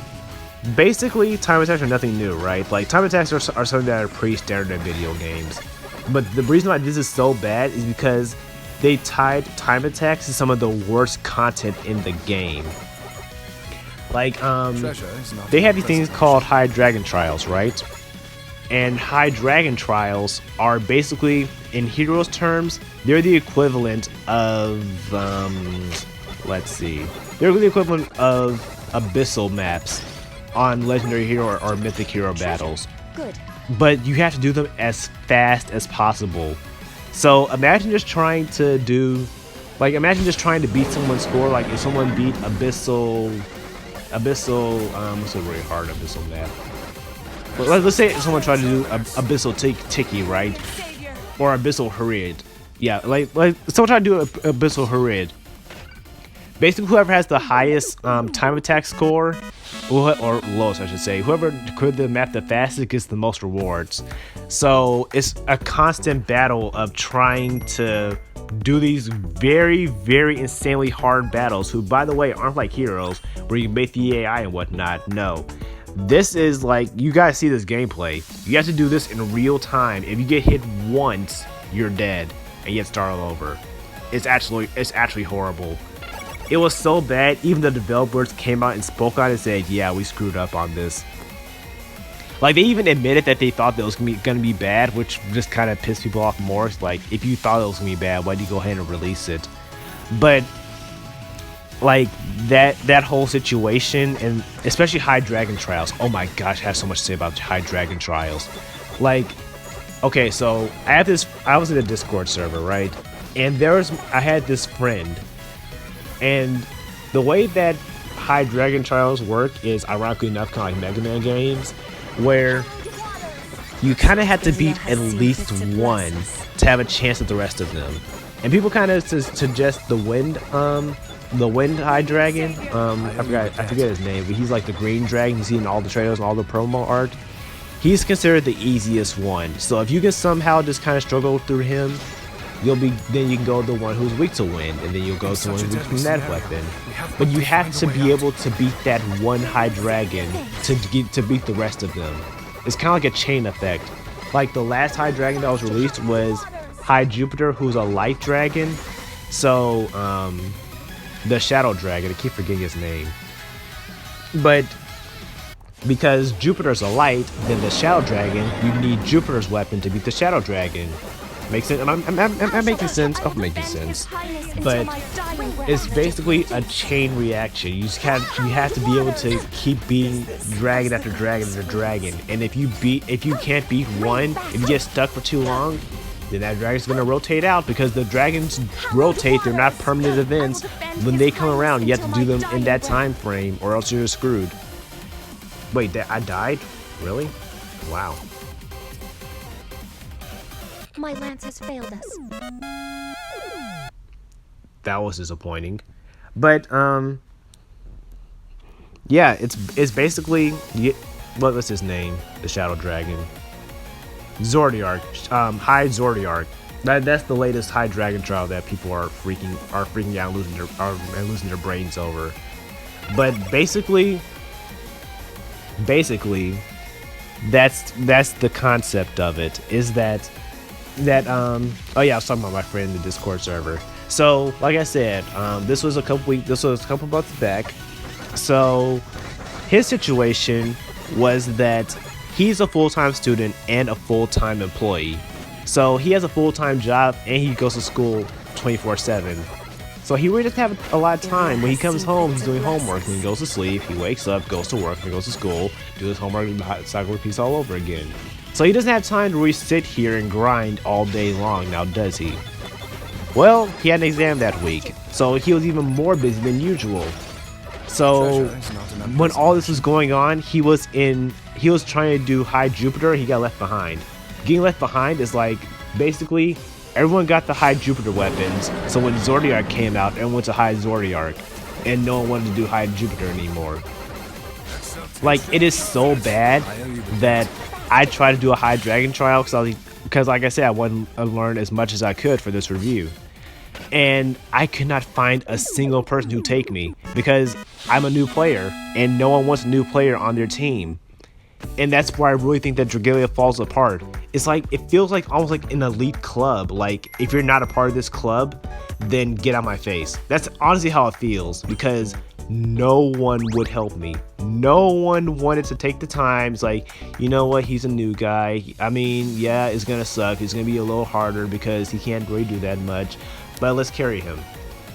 basically time attacks are nothing new, right? Like time attacks are something that are pretty standard in video games. But the reason why this is so bad is because they tied time attacks to some of the worst content in the game. Like, Treasure is not they have an these things unpleasant called high dragon trials, right? And high dragon trials are basically, in heroes terms, they're the equivalent of, let's see, they're the equivalent of abyssal maps on legendary hero or mythic hero battles. Good. But you have to do them as fast as possible. So imagine just trying to do, like, imagine just trying to beat someone's score. Like if someone beat abyssal, what's a really hard abyssal map? Well, let's say someone tried to do abyssal Tiki, right? Or abyssal Harid. Yeah, like someone tried to do abyssal Harid. Basically, whoever has the highest time attack score, or lowest, I should say, whoever cleared the map the fastest gets the most rewards. So it's a constant battle of trying to do these very, very insanely hard battles. Who, by the way, aren't like heroes where you make the AI and whatnot. No. This is like, you guys see this gameplay. You have to do this in real time. If you get hit once, you're dead, and you have to start all over. It's actually horrible. It was so bad, even the developers came out and spoke on it and said, yeah, we screwed up on this. Like, they even admitted that they thought that it was gonna be bad, which just kind of pissed people off more. It's like, if you thought it was gonna be bad, why did you go ahead and release it? But like that whole situation, and especially high dragon trials. Oh my gosh, I have so much to say about high dragon trials. Like, okay, so I was in a Discord server, right? And I had this friend, and the way that high dragon trials work is, ironically enough, kind of like MegaMan games, where you kind of have to beat at least one to have a chance at the rest of them. And people kind of suggest the wind high dragon. I forget his name, but he's like the green dragon you see in all the trailers and all the promo art. He's considered the easiest one. So if you can somehow just kind of struggle through him, then you can go to the one who's weak to wind, and then you'll go to the one who's weak from that weapon. But you have to be able to beat that one high dragon to beat the rest of them. It's kind of like a chain effect. Like the last high dragon that was released was High Jupiter, who's a light dragon. So the shadow dragon, I keep forgetting his name. But because Jupiter's a light, then the shadow dragon, you need Jupiter's weapon to beat the shadow dragon. Makes sense? I'm making sense. I'm making sense. But it's basically a chain reaction. You have to be able to keep beating dragon after dragon after dragon. And if you can't beat one, if you get stuck for too long, then that dragon's gonna rotate out, because the dragons rotate. They're not permanent events. When they come around, you have to do them in that time frame, or else you're screwed. Wait, I died? Really? Wow. My lance has failed us. That was disappointing. But yeah, it's basically, what's his name? The Shadow Dragon. Zordiark. High Zordiark. That's the latest High Dragon trial that people are freaking out, losing their brains over. But basically, that's the concept of it. Is that oh yeah, I was talking about my friend in the Discord server. So like I said, this was a couple months back. So his situation was that he's a full-time student and a full-time employee. So he has a full-time job and he goes to school 24/7. So he really doesn't have a lot of time. When he comes home, he's doing homework. When he goes to sleep, he wakes up, goes to work, and goes to school, do his homework, and cycle repeats all over again. So he doesn't have time to really sit here and grind all day long, now does he? Well, he had an exam that week, so he was even more busy than usual. So when all this was going on, he was trying to do High Jupiter, he got left behind. Getting left behind is like, basically, everyone got the High Jupiter weapons, so when Zordiark came out, everyone went to High Zordiark, and no one wanted to do High Jupiter anymore. Like, it is so bad that I tried to do a High Dragon trial because like I said, I wanted to learn as much as I could for this review. And I could not find a single person who take me because I'm a new player and no one wants a new player on their team. And that's where I really think that Dragalia falls apart. It's like, it feels like almost like an elite club. Like, if you're not a part of this club, then get out my face. That's honestly how it feels, because no one would help me. No one wanted to take the time. It's like, you know what, he's a new guy. I mean, yeah, it's gonna suck. It's gonna be a little harder because he can't really do that much, but let's carry him.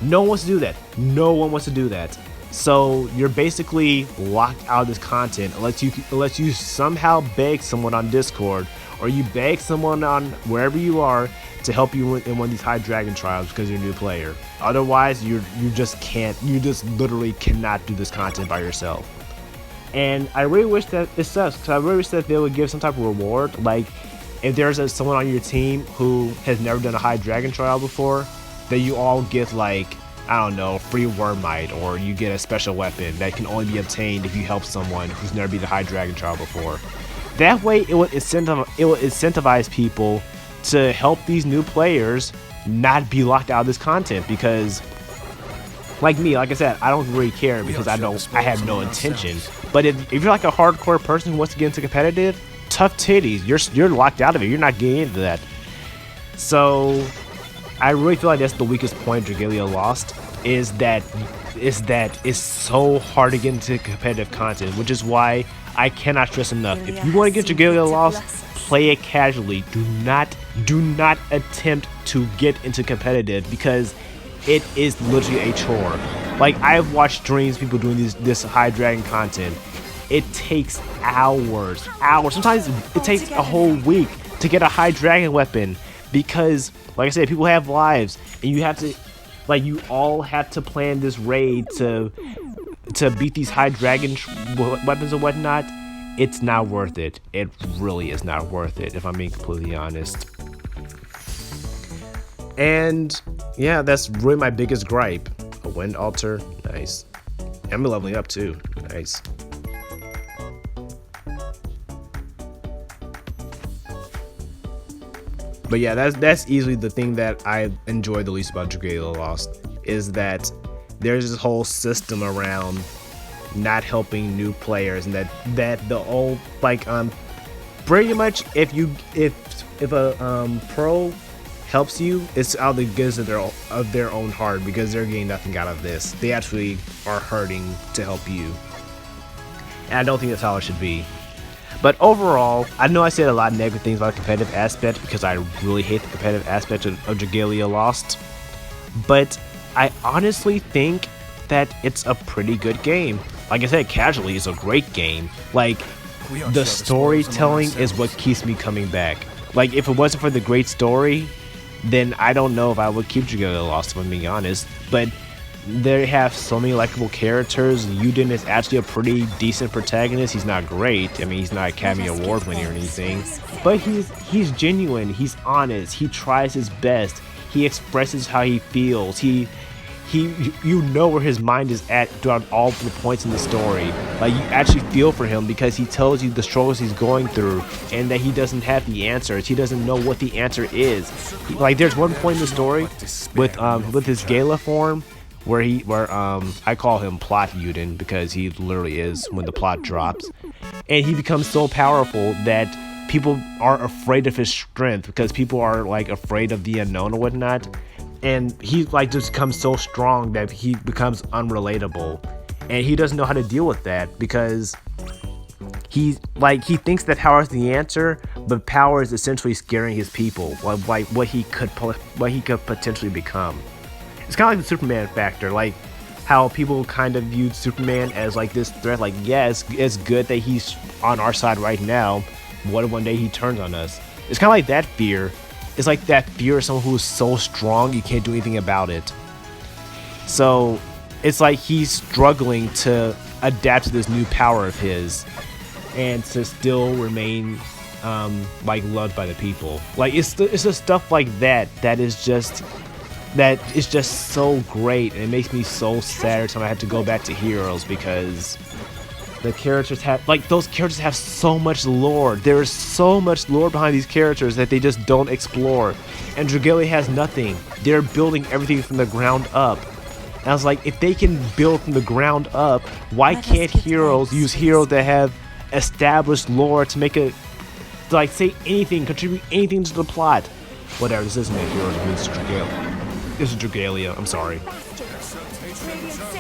No one wants to do that. No one wants to do that. So you're basically locked out of this content unless you somehow beg someone on Discord, or you beg someone on wherever you are to help you in one of these High Dragon trials because you're a new player. Otherwise, you just literally cannot do this content by yourself. And I really wish that it sucks, because I really wish that they would give some type of reward. Like, if there's someone on your team who has never done a High Dragon trial before, that you all get, like, I don't know, free Wormite, or you get a special weapon that can only be obtained if you help someone who's never been a High Dragon trial before. That way, it will incentivize people to help these new players not be locked out of this content, because, like me, like I said, I don't really care because I have no intention. But if you're like a hardcore person who wants to get into competitive, tough titties, you're locked out of it. You're not getting into that. So I really feel like that's the weakest point of Dragalia Lost, is that it's so hard to get into competitive content, which is why I cannot stress enough. If you want to get Dragalia Lost, play it casually. Do not attempt to get into competitive, because it is literally a chore. Like, I've watched streams, people doing this High Dragon content. It takes hours. Sometimes it takes a whole week to get a High Dragon weapon, because, like I said, people have lives, and you have to, like, you all have to plan this raid to beat these High Dragon weapons and whatnot. It's not worth it. It really is not worth it, if I'm being completely honest. And yeah, that's really my biggest gripe. A Wind Altar, nice. I'm leveling up too, nice. But yeah, that's easily the thing that I enjoy the least about Dragalia Lost, is that there's this whole system around not helping new players, and that the old, like, pretty much if a pro helps you, it's out of the goodness of their own heart, because they're getting nothing out of this. They actually are hurting to help you, and I don't think that's how it should be. But overall, I know I said a lot of negative things about the competitive aspect, because I really hate the competitive aspect of Dragalia Lost, but I honestly think that it's a pretty good game. Like I said, casually, it's a great game. Like, the storytelling is what keeps me coming back. Like, if it wasn't for the great story, then I don't know if I would keep Dragalia Lost, if I'm being honest. But they have so many likable characters. Yuden is actually a pretty decent protagonist. He's not great. I mean, he's not Academy Award winner or anything. But he's genuine. He's honest. He tries his best. He expresses how he feels. you know where his mind is at throughout all the points in the story. Like, you actually feel for him because he tells you the struggles he's going through and that he doesn't have the answers. He doesn't know what the answer is. Like, there's one point in the story with his Gala form where I call him Plot Yuden because he literally is when the plot drops, and he becomes so powerful that people are afraid of his strength because people are like afraid of the unknown or whatnot. And he like just becomes so strong that he becomes unrelatable, and he doesn't know how to deal with that because he thinks that power is the answer, but power is essentially scaring his people, like what he could potentially become. It's kind of like the Superman factor, like how people kind of viewed Superman as like this threat. Like, yeah, it's good that he's on our side right now. What if one day he turns on us? It's kind of like that fear. It's like that fear of someone who is so strong you can't do anything about it. So it's like he's struggling to adapt to this new power of his and to still remain like loved by the people. Like, it's the stuff like that is just so great, and it makes me so sad every time I have to go back to Heroes because the characters those characters have so much lore. There is so much lore behind these characters that they just don't explore. And Dragalia has nothing. They're building everything from the ground up. And I was like, if they can build from the ground up, why can't Heroes use heroes that have established lore to make it, to like say anything, contribute anything to the plot? Whatever, this isn't a Heroes, this is Dragalia. This is Dragalia, I'm sorry.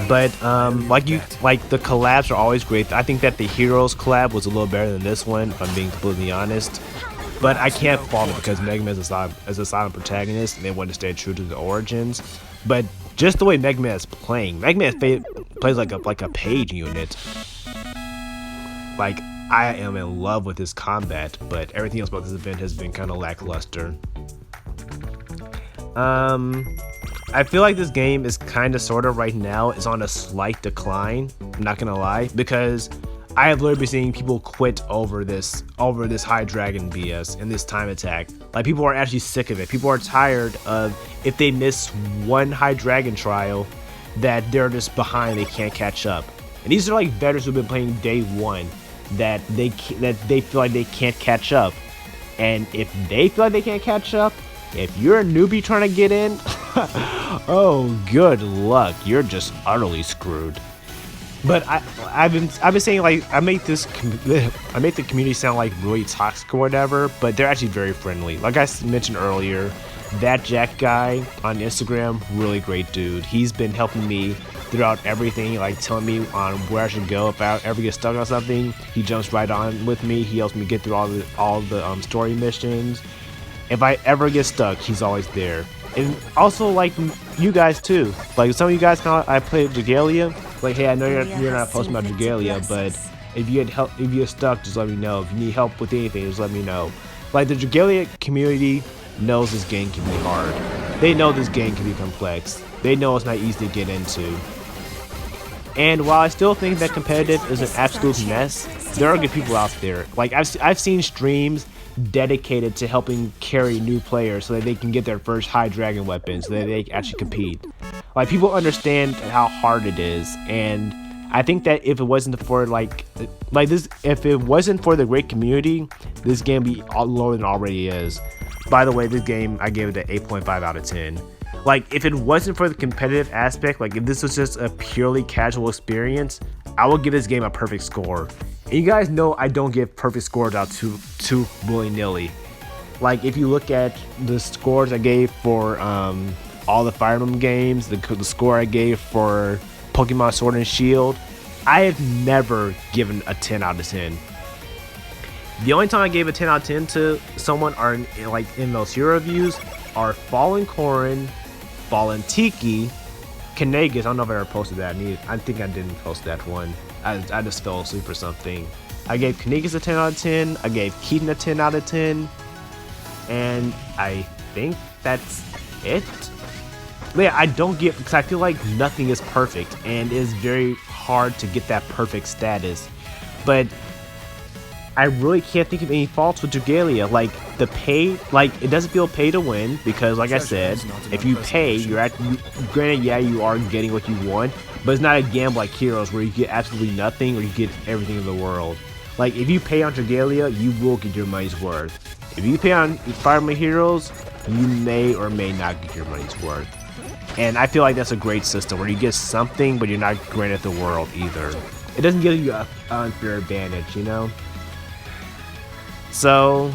But like the collabs are always great. I think that the Heroes collab was a little better than this one, if I'm being completely honest. But I can't fault it because MegaMan is a silent protagonist, and they want to stay true to the origins. But just the way MegaMan is playing, MegaMan plays like a page unit. Like, I am in love with his combat, but everything else about this event has been kind of lackluster. I feel like this game is kind of sort of right now is on a slight decline, I'm not gonna lie, because I have literally been seeing people quit over this high dragon BS and this time attack. Like, people are actually sick of it. People are tired of, if they miss one high dragon trial, that they're just behind, they can't catch up. And these are like veterans who've been playing day one, that they feel like they can't catch up. And if they feel like they can't catch up, if you're a newbie trying to get in, oh, good luck. You're just utterly screwed. But I've been saying, like, I make the community sound like really toxic or whatever, but they're actually very friendly. Like I mentioned earlier, that Jack guy on Instagram, really great dude. He's been helping me throughout everything, like telling me on where I should go if I ever get stuck on something. He jumps right on with me. He helps me get through all the story missions. If I ever get stuck, he's always there. And also, like, you guys too. Like, some of you guys know I played Dragalia. Like, hey, I know you're not posting about Dragalia, but if you get stuck, just let me know. If you need help with anything, just let me know. Like, the Dragalia community knows this game can be hard. They know this game can be complex. They know it's not easy to get into. And while I still think that competitive is an absolute mess, there are good people out there. Like, I've seen streams dedicated to helping carry new players so that they can get their first high dragon weapon so that they can actually compete. Like, people understand how hard it is, and I think that if it wasn't for if it wasn't for the great community, this game would be lower than it already is. By the way, this game, I gave it an 8.5 out of 10. Like, if it wasn't for the competitive aspect, like if this was just a purely casual experience, I would give this game a perfect score. And you guys know I don't give perfect scores out too willy-nilly. Like, if you look at the scores I gave for all the Fire Emblem games, the score I gave for Pokemon Sword and Shield, I have never given a 10 out of 10. The only time I gave a 10 out of 10 to someone are in those hero reviews are Fallen Corrin, Fallen Tiki, Kanagas. I don't know if I ever posted that. I think I didn't post that one. I just fell asleep or something. I gave Kanagas a 10 out of 10. I gave Keaton a 10 out of 10. And I think that's it. But yeah, I don't get, because I feel like nothing is perfect, and it's very hard to get that perfect status. But I really can't think of any faults with Dragalia. Like the pay, like it doesn't feel pay to win because, like I said, if you pay, granted, yeah, you are getting what you want, but it's not a gamble like Heroes where you get absolutely nothing or you get everything in the world. Like if you pay on Dragalia, you will get your money's worth. If you pay on Fire Emblem Heroes, you may or may not get your money's worth. And I feel like that's a great system where you get something, but you're not granted the world either. It doesn't give you an unfair advantage, you know? So,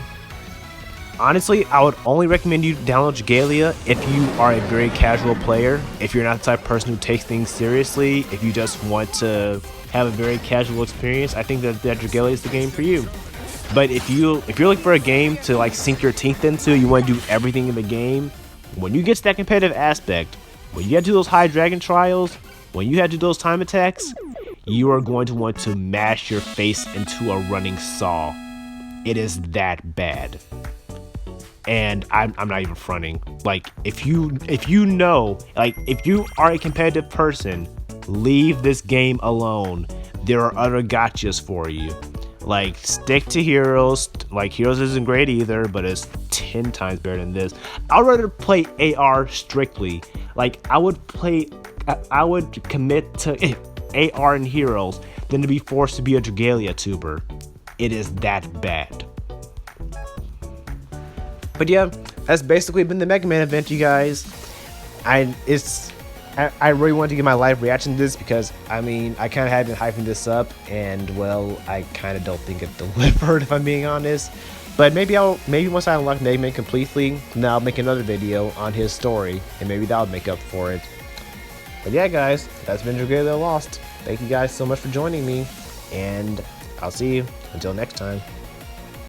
honestly, I would only recommend you download Dragalia if you are a very casual player, if you're not the type of person who takes things seriously, if you just want to have a very casual experience. I think that Dragalia is the game for you. But if you're looking for a game to like sink your teeth into, you want to do everything in the game, when you get to that competitive aspect, when you have to do those high dragon trials, when you have to do those time attacks, you are going to want to mash your face into a running saw. It is that bad. And I'm not even fronting. Like if you know, like if you are a competitive person, leave this game alone. There are other gotchas for you. Like stick to Heroes. Like Heroes isn't great either, but it's 10 times better than this. I'd rather play AR strictly. Like I would commit to AR and Heroes than to be forced to be a Dragalia tuber. It is that bad. But yeah, that's basically been the MegaMan event, you guys. I really wanted to get my live reaction to this because, I mean, I kind of had been hyping this up, and well, I kind of don't think it delivered, if I'm being honest. But maybe once I unlock MegaMan completely, then I'll make another video on his story, and maybe that'll make up for it. But yeah, guys, that's been Dragalia Lost. Thank you guys so much for joining me, and I'll see you until next time.